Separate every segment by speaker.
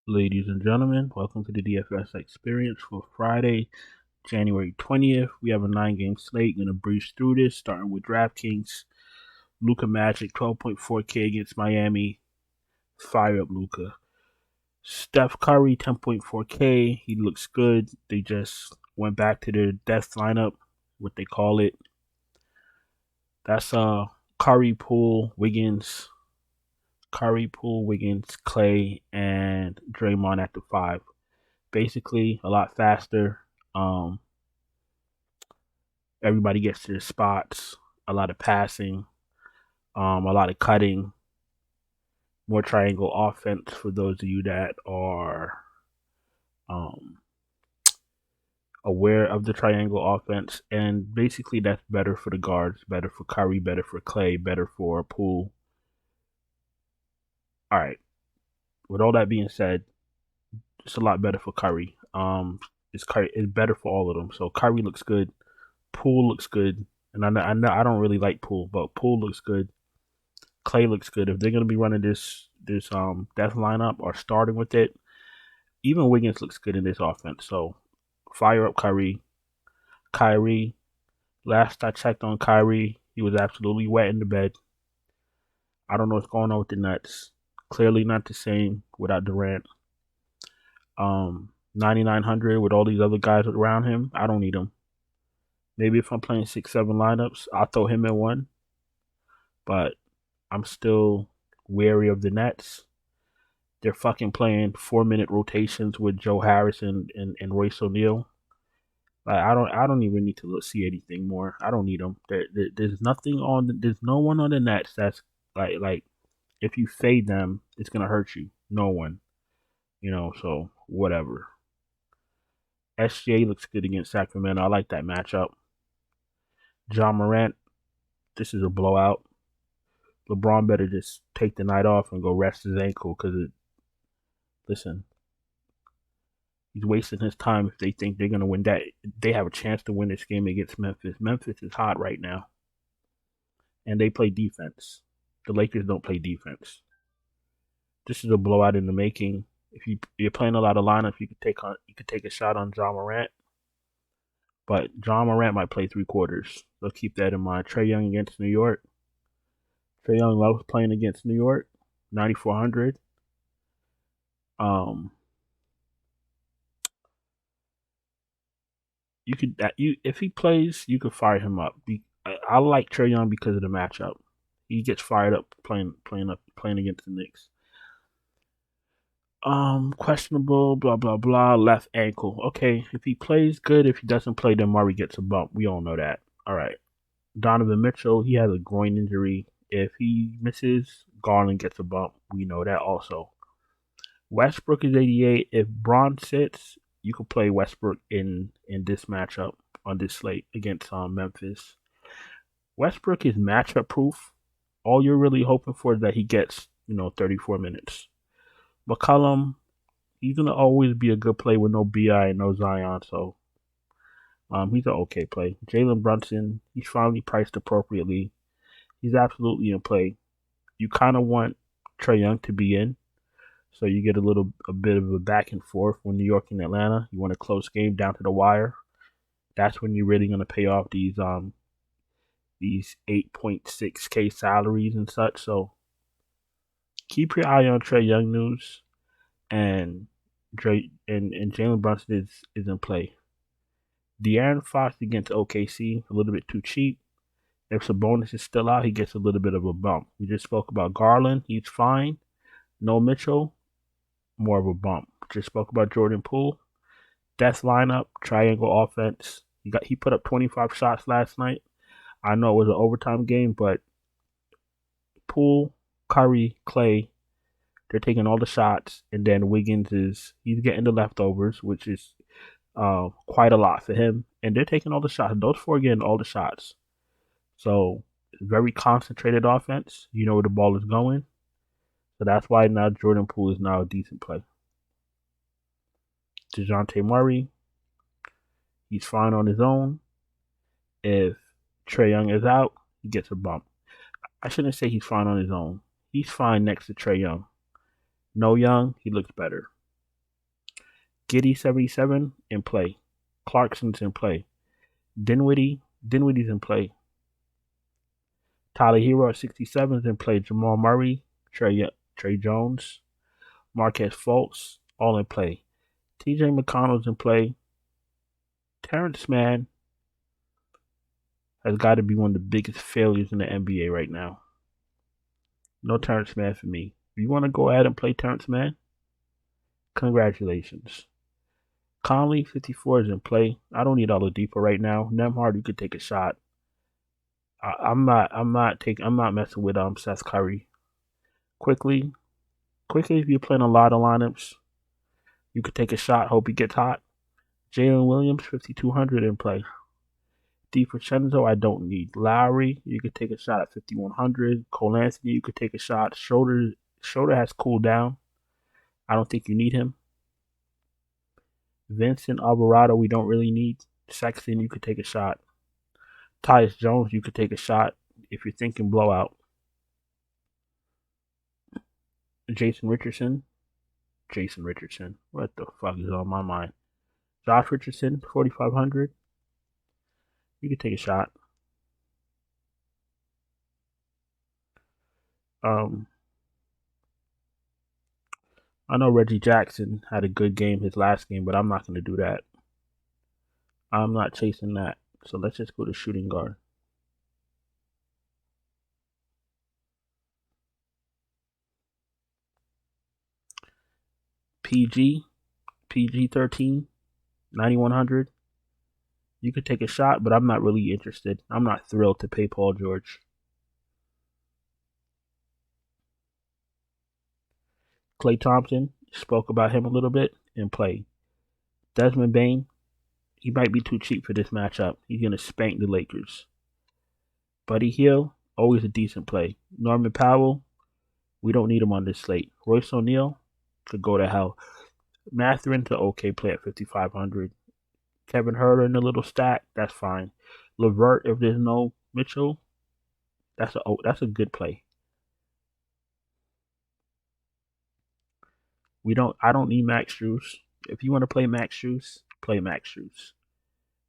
Speaker 1: Ladies and gentlemen, welcome to the DFS experience for Friday, January 20th. We have a 9-game slate. Gonna breeze through this, starting with DraftKings. Luka Magic, 12.4K against Miami. Fire up Luka. Steph Curry, 10.4K. He looks good. They just went back to their death lineup, what they call it. That's Curry, Poole, Wiggins. Curry, Poole, Wiggins, Clay, and Draymond at the 5. Basically, a lot faster. Um, Everybody gets to their spots. A lot of passing. A lot of cutting. More triangle offense for those of you that are um, aware of the triangle offense. And basically, that's better for the guards, better for Curry, better for Clay, better for Poole. All right. With all that being said, it's a lot better for Curry. It's better for all of them. So Curry looks good. Poole looks good, and I know I don't really like Poole, but Poole looks good. Clay looks good. If they're gonna be running this death lineup or starting with it, even Wiggins looks good in this offense. So fire up Kyrie. Last I checked on Kyrie, he was absolutely wet in the bed. I don't know what's going on with the Nets. Clearly not the same without Durant. 9,900 with all these other guys around him. I don't need him. Maybe if I'm playing 6-7 lineups, I'll throw him in one. But I'm still wary of the Nets. They're fucking playing 4-minute rotations with Joe Harris and Royce O'Neal. Like I don't even need to see anything more. I don't need them. There's nothing on. There's no one on the Nets that's like if you fade them, it's gonna hurt you. No one, So whatever. SGA looks good against Sacramento. I like that matchup. John Morant, this is a blowout. LeBron better just take the night off and go rest his ankle because listen, he's wasting his time if they think they're gonna win that. They have a chance to win this game against Memphis. Memphis is hot right now, and they play defense. The Lakers don't play defense. This is a blowout in the making. If you're playing a lot of lineups, you could take a shot on John Morant, but John Morant might play 3 quarters. So keep that in mind. Trae Young against New York. Trae Young loves playing against New York. 9,400. Um, you could that you if he plays, you could fire him up. I like Trae Young because of the matchup. He gets fired up playing against the Knicks. Questionable, blah blah blah. Left ankle. Okay, if he plays good, if he doesn't play, then Murray gets a bump. We all know that. All right. Donovan Mitchell, he has a groin injury. If he misses, Garland gets a bump. We know that also. Westbrook is 88. If Braun sits, you could play Westbrook in this matchup on this slate against Memphis. Westbrook is matchup proof. All you're really hoping for is that he gets 34 minutes. McCollum, he's gonna always be a good play with no Bi and no Zion, so he's an okay play. Jalen Brunson, he's finally priced appropriately. He's absolutely in play. You kind of want Trae Young to be in, so you get a bit of a back and forth when New York and Atlanta. You want a close game down to the wire. That's when you're really gonna pay off these 8.6K salaries and such. So keep your eye on Trae Young news, and Jalen Brunson is in play. De'Aaron Fox against OKC, a little bit too cheap. If Sabonis is still out, he gets a little bit of a bump. We just spoke about Garland, he's fine. No Mitchell, more of a bump. Just spoke about Jordan Poole. Death lineup, triangle offense. He put up 25 shots last night. I know it was an overtime game, but Poole, Curry, Clay, they're taking all the shots, and then he's getting the leftovers, which is quite a lot for him. And they're taking all the shots. Those four are getting all the shots. So very concentrated offense. You know where the ball is going. So that's why now Jordan Poole is now a decent play. DeJounte Murray, he's fine on his own. If Trae Young is out, he gets a bump. I shouldn't say he's fine on his own. He's fine next to Trae Young. No Young, he looks better. Giddy 77 in play. Clarkson's in play. Dinwiddie's in play. Tyler Hero at 67 is in play. Jamal Murray, Trey Jones, Marquez Fultz, all in play. TJ McConnell's in play. Terrence Mann has got to be one of the biggest failures in the NBA right now. No Terrence Mann for me. If you want to go ahead and play Terrence Mann, congratulations. Conley, 54, is in play. I don't need Oladipo right now. Nembhard, you could take a shot. I'm not messing with Seth Curry. Quickly, if you're playing a lot of lineups, you could take a shot. Hope he gets hot. Jalen Williams, 5,200 in play. DiFrancesco, I don't need. Lowry, you could take a shot at 5,100. Cole Anthony, you could take a shot. Schroeder has cooled down. I don't think you need him. Vincent Alvarado, we don't really need. Sexton, you could take a shot. Tyus Jones, you could take a shot if you're thinking blowout. Jason Richardson. What the fuck is on my mind? Josh Richardson, 4,500. You could take a shot. I know Reggie Jackson had a good game his last game, but I'm not going to do that. I'm not chasing that. So let's just go to shooting guard. PG 13, 9,100. You could take a shot, but I'm not really interested. I'm not thrilled to pay Paul George. Klay Thompson, spoke about him a little bit in play. Desmond Bane, he might be too cheap for this matchup. He's going to spank the Lakers. Buddy Hield, always a decent play. Norman Powell, we don't need him on this slate. Royce O'Neal could go to hell. Matherin's an okay play at 5,500. Kevin Huerter in a little stack, that's fine. LeVert, if there's no Mitchell, that's a good play. I don't need Max Strus. If you want to play Max Strus, play Max Strus.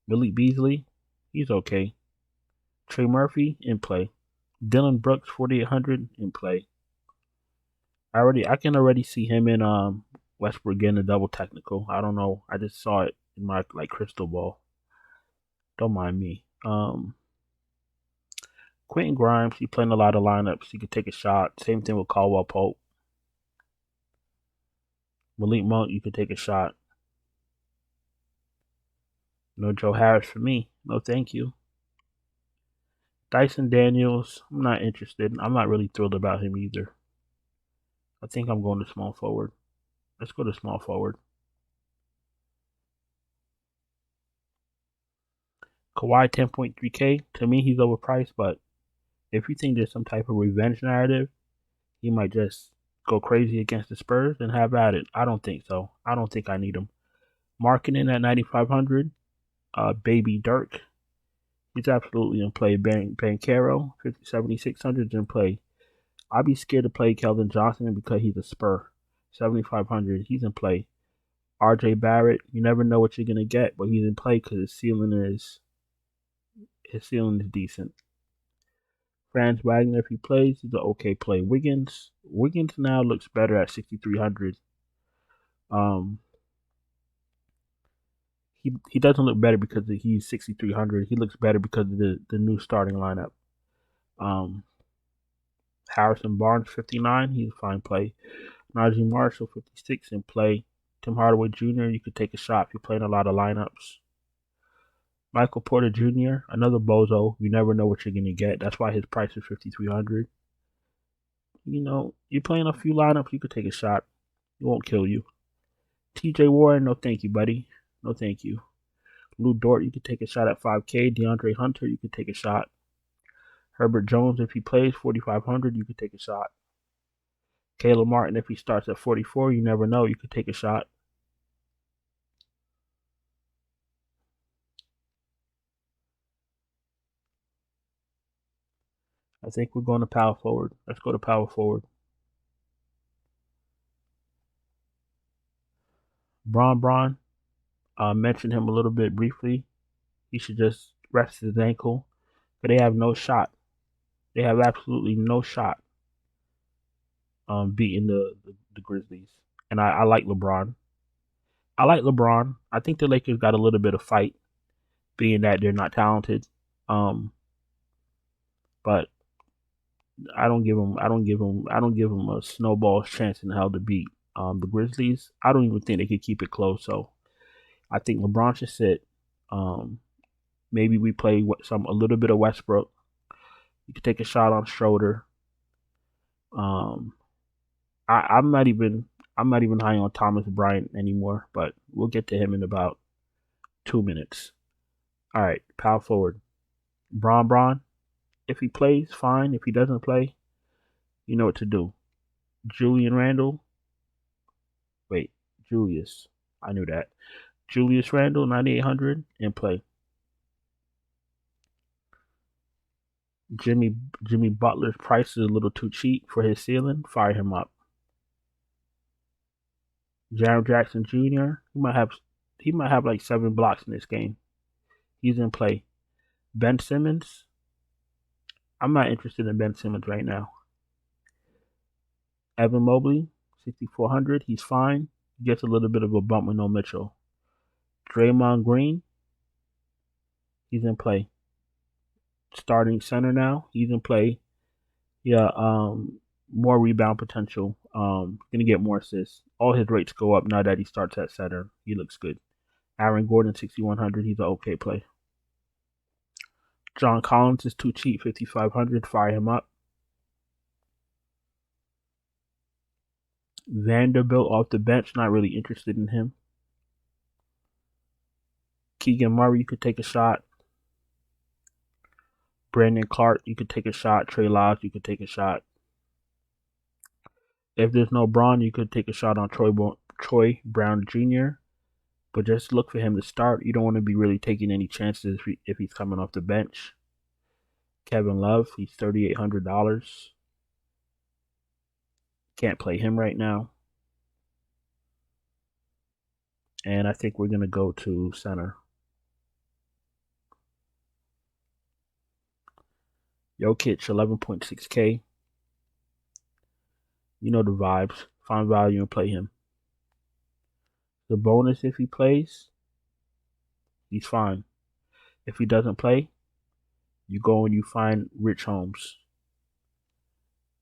Speaker 1: Malik Beasley, he's okay. Trey Murphy in play. Dylan Brooks, 4,800 in play. I can already see him in Westbrook getting a double technical. I don't know. I just saw it in my crystal ball. Don't mind me. Quentin Grimes, he playing a lot of lineups. He could take a shot. Same thing with Caldwell Pope. Malik Monk, you could take a shot. No Joe Harris for me. No thank you. Dyson Daniels, I'm not interested. I'm not really thrilled about him either. I think I'm going to small forward. Let's go to small forward. Kawhi, 10.3K. To me, he's overpriced, but if you think there's some type of revenge narrative, he might just go crazy against the Spurs and have at it. I don't think so. I don't think I need him. Marketing at 9,500. Baby Dirk. He's absolutely in play. Banchero, 7,600 in play. I'd be scared to play Keldon Johnson because he's a Spur. 7,500. He's in play. RJ Barrett, you never know what you're gonna get, but he's in play because his ceiling is decent. Franz Wagner, if he plays, he's an okay play. Wiggins now looks better at 6,300. He doesn't look better because he's 6,300. He looks better because of the new starting lineup. Harrison Barnes, 59. He's a fine play. Najee Marshall, 56 in play. Tim Hardaway Jr., you could take a shot if you're playing a lot of lineups. Michael Porter Jr., another bozo. You never know what you're going to get. That's why his price is 5,300. You're playing a few lineups, you could take a shot. It won't kill you. TJ Warren, no thank you, buddy. No thank you. Lou Dort, you could take a shot at 5K. DeAndre Hunter, you could take a shot. Herbert Jones, if he plays 4,500, you could take a shot. Caleb Martin, if he starts at 44, you never know. You could take a shot. I think we're going to power forward. Let's go to power forward. Braun, mentioned him a little bit briefly. He should just rest his ankle. But they have no shot. They have absolutely no shot beating the Grizzlies. And I like LeBron. I like LeBron. I think the Lakers got a little bit of fight, being that they're not talented. But I don't give them a snowball's chance in hell to beat the Grizzlies. I don't even think they could keep it close. So I think LeBron should sit. Maybe we play a little bit of Westbrook. You could take a shot on Schroeder. Um, I'm not even high on Thomas Bryant anymore, but we'll get to him in about 2 minutes. All right, power forward. Braun. If he plays, fine. If he doesn't play, you know what to do. Julian Randle. Wait, Julius. I knew that. Julius Randle, 9,800 in play. Jimmy Butler's price is a little too cheap for his ceiling. Fire him up. Jaren Jackson Jr. He might have like 7 blocks in this game. He's in play. Ben Simmons. I'm not interested in Ben Simmons right now. Evan Mobley, 6,400. He's fine. He gets a little bit of a bump with no Mitchell. Draymond Green. He's in play. Starting center now. He's in play. Yeah, more rebound potential. Gonna get more assists. All his rates go up now that he starts at center. He looks good. Aaron Gordon, 6,100. He's an okay play. John Collins is too cheap, 5,500. Fire him up. Vanderbilt off the bench, not really interested in him. Keegan Murray, you could take a shot. Brandon Clark, you could take a shot. Trey Lyles, you could take a shot. If there's no Braun, you could take a shot on Troy Brown Jr., but just look for him to start. You don't want to be really taking any chances if he's coming off the bench. Kevin Love, he's $3,800. Can't play him right now. And I think we're going to go to center. Jokic, 11.6K. You know the vibes. Find value and play him. The bonus, if he plays, he's fine. If he doesn't play, you go and you find Rich Holmes.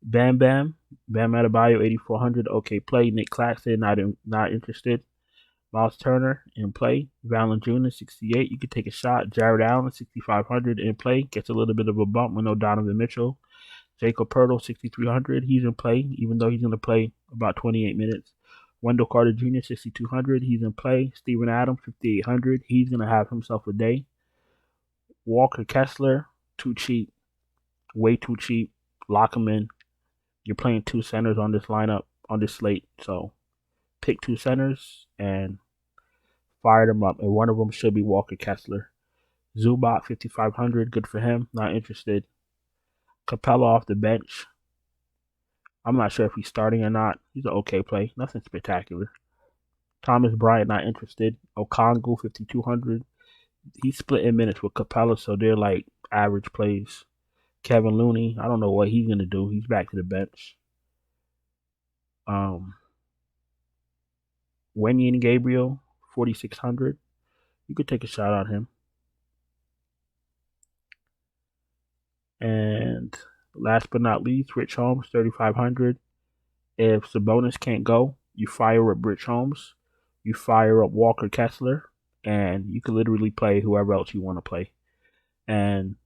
Speaker 1: Bam Adebayo, 8,400. Okay, play. Nick Claxton, not interested. Miles Turner in play. Valanciunas, 68. You could take a shot. Jared Allen, 6,500 in play. Gets a little bit of a bump with no Donovan Mitchell. Jacob Poeltl, 6,300. He's in play, even though he's going to play about 28 minutes. Wendell Carter Jr., 6,200. He's in play. Steven Adams, 5,800. He's going to have himself a day. Walker Kessler, too cheap. Way too cheap. Lock him in. You're playing 2 centers on this lineup, on this slate. So pick 2 centers and fire them up. And one of them should be Walker Kessler. Zubac, 5,500. Good for him. Not interested. Capella off the bench. I'm not sure if he's starting or not. He's an okay play. Nothing spectacular. Thomas Bryant, not interested. Okongwu, 5,200. He's splitting minutes with Capella, so they're like average plays. Kevin Looney, I don't know what he's going to do. He's back to the bench. Wenyen Gabriel, 4,600. You could take a shot on him. And last but not least, Rich Holmes, 3,500. If Sabonis can't go, you fire up Rich Holmes. You fire up Walker Kessler. And you can literally play whoever else you want to play. And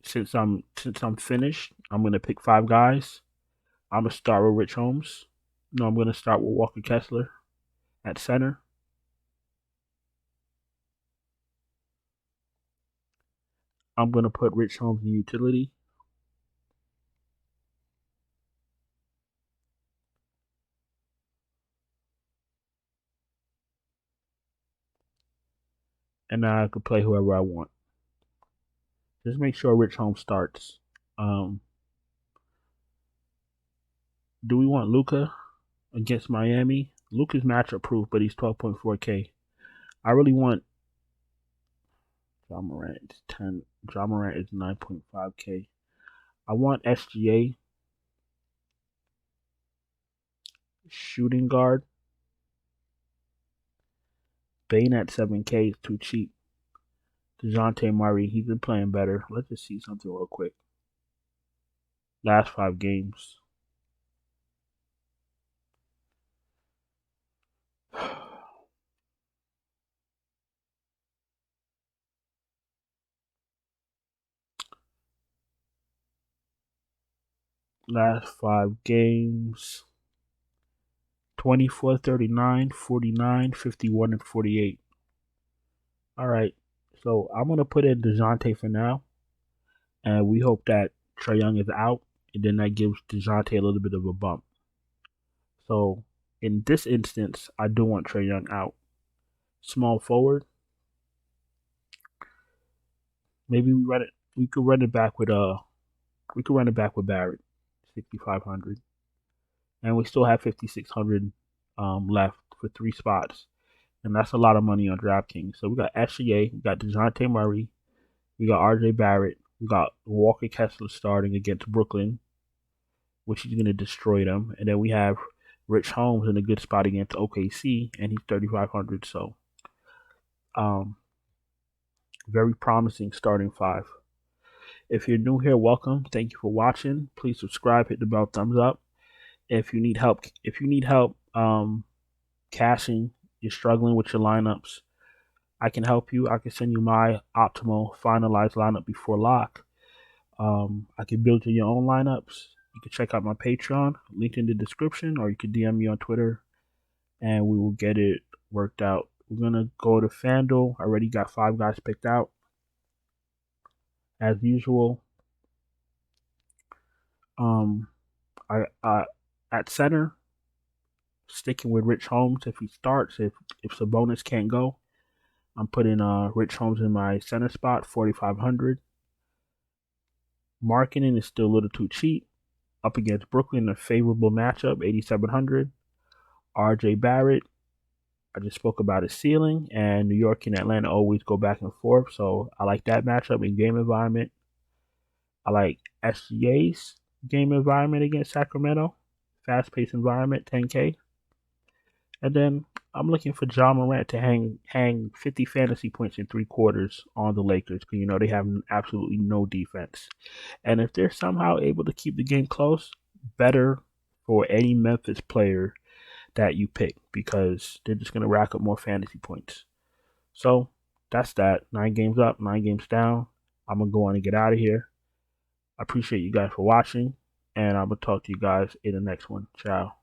Speaker 1: since I'm finished, I'm gonna pick 5 guys. I'm gonna start with Rich Holmes. No, I'm gonna start with Walker Kessler at center. I'm gonna put Rich Holmes in utility. And now I can play whoever I want. Just make sure Rich Holmes starts. Do we want Luka against Miami? Luke is matchup proof, but he's 12.4K. I really want John Morant. It's 10. John Morant is 9.5K. I want SGA shooting guard. Bane at 7K is too cheap. DeJounte Murray, he's been playing better. Let's just see something real quick. Last 5 games. Last 5 games. 24, 39, 49, 51, and 48. All right. So I'm going to put in DeJounte for now. And we hope that Trae Young is out. And then that gives DeJounte a little bit of a bump. So in this instance, I do want Trae Young out. Small forward. Maybe we run it. We could run it back with Barrett, 6,500, and we still have 5,600 left for 3 spots, and that's a lot of money on DraftKings. So we got SGA, we got DeJounte Murray, we got RJ Barrett, we got Walker Kessler starting against Brooklyn, which is going to destroy them, and then we have Rich Holmes in a good spot against OKC, and he's 3,500. So, very promising starting 5. If you're new here, welcome. Thank you for watching. Please subscribe, hit the bell, thumbs up. If you need help, cashing, you're struggling with your lineups, I can help you. I can send you my optimal finalized lineup before lock. I can build you your own lineups. You can check out my Patreon, link in the description, or you can DM me on Twitter, and we will get it worked out. We're gonna go to FanDuel. I already got 5 guys picked out. As usual, I at center, sticking with Rich Holmes. If he starts, if Sabonis can't go, I'm putting Rich Holmes in my center spot, 4,500. Marketing is still a little too cheap. Up against Brooklyn, a favorable matchup, 8,700. RJ Barrett, I just spoke about his ceiling, and New York and Atlanta always go back and forth, so I like that matchup in game environment. I like SGA's game environment against Sacramento, fast-paced environment, 10K. And then I'm looking for John Morant to hang 50 fantasy points in 3 quarters on the Lakers, because they have absolutely no defense. And if they're somehow able to keep the game close, better for any Memphis player that you pick, because they're just going to rack up more fantasy points. So that's that. 9 games up, 9 games down. I'm going to go on and get out of here. I appreciate you guys for watching, and I'm going to talk to you guys in the next one. Ciao.